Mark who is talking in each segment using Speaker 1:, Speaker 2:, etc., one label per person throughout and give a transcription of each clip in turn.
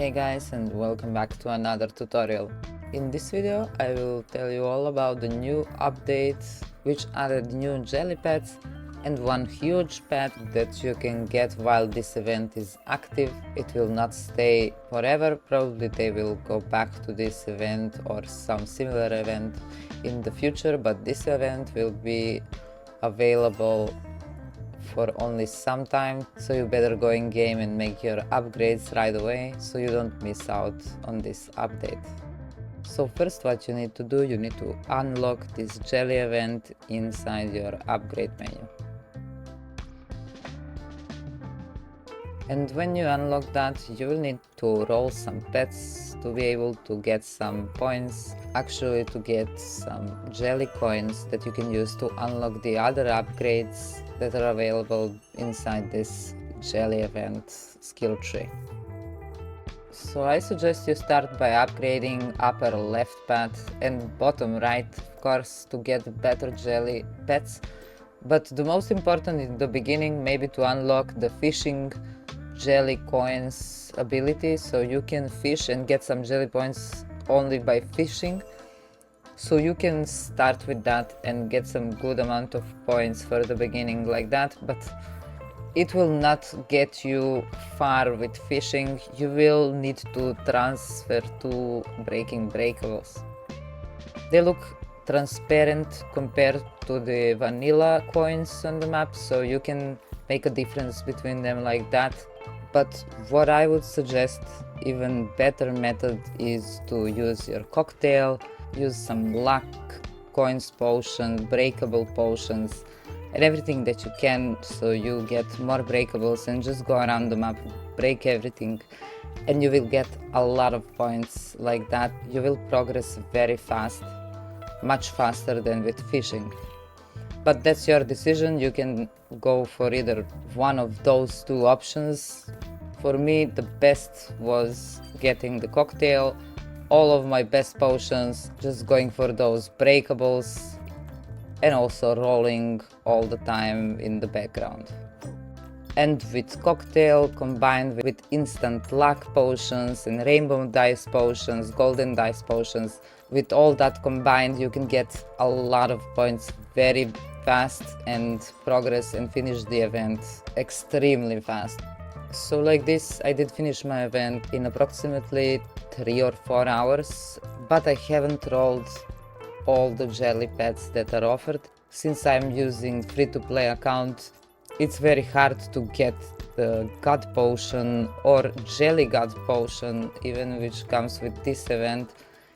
Speaker 1: Hey guys, and welcome back to another tutorial. In this video I will tell you all about the new updates which added new jelly pets and one huge pet that you can get while this event is active. It will not stay forever, probably they will go back to this event or some similar event in the future, but this event will be available for only some time, so you better go in game and make your upgrades right away so you don't miss out on this update. So first what you need to do, you need to unlock this jelly event inside your upgrade menu. And when you unlock that, you will need to roll some pets to be able to get some points, actually to get some jelly coins that you can use to unlock the other upgrades that are available inside this jelly event skill tree. So I suggest you start by upgrading upper left pet and bottom right, of course, to get better jelly pets. But the most important in the beginning, maybe to unlock the fishing jelly coins ability, so you can fish and get some jelly points only by fishing. So you can start with that and get some good amount of points for the beginning like that, but it will not get you far with fishing. You will need to transfer to breaking breakables. They look transparent compared to the vanilla coins on the map, so you can make a difference between them like that. But what I would suggest, even better method, is to use your cocktail, use some luck, coins, potions, breakable potions, and everything that you can, so you get more breakables and just go around the map, break everything, and you will get a lot of points like that. You will progress very fast, much faster than with fishing. But that's your decision, you can go for either one of those two options. For me, the best was getting the cocktail, all of my best potions, just going for those breakables, and also rolling all the time in the background. And with cocktail combined with instant luck potions and rainbow dice potions, golden dice potions, with all that combined you can get a lot of points very fast and progress and finish the event extremely fast. So like this, I did finish my event in approximately 3 or 4 hours, but I haven't rolled all the jelly pets that are offered. Since I'm using free-to-play account, it's very hard to get the god potion or jelly god potion even, which comes with this event,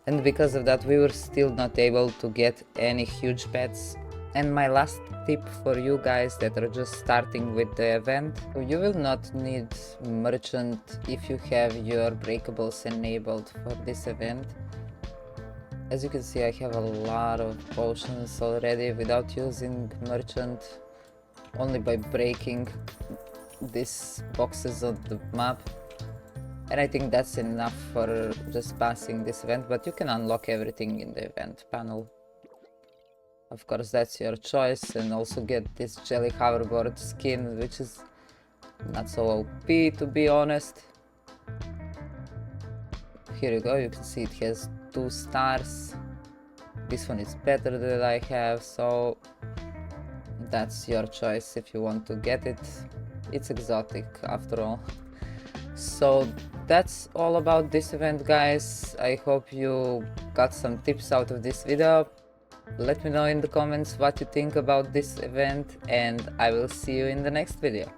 Speaker 1: and because of that we were still not able to get any huge pets. And my last tip for you guys that are just starting with the event, you will not need merchant if you have your breakables enabled for this event. As you can see, I have a lot of potions already without using merchant, only by breaking these boxes on the map. And I think that's enough for just passing this event, but you can unlock everything in the event panel. Of course, that's your choice, and also get this jelly hoverboard skin, which is not so OP to be honest. Here you go, you can see it has 2 stars. This one is better than I have, so that's your choice if you want to get it. It's exotic after all. So that's all about this event, guys. I hope you got some tips out of this video. Let me know in the comments what you think about this event, and I will see you in the next video.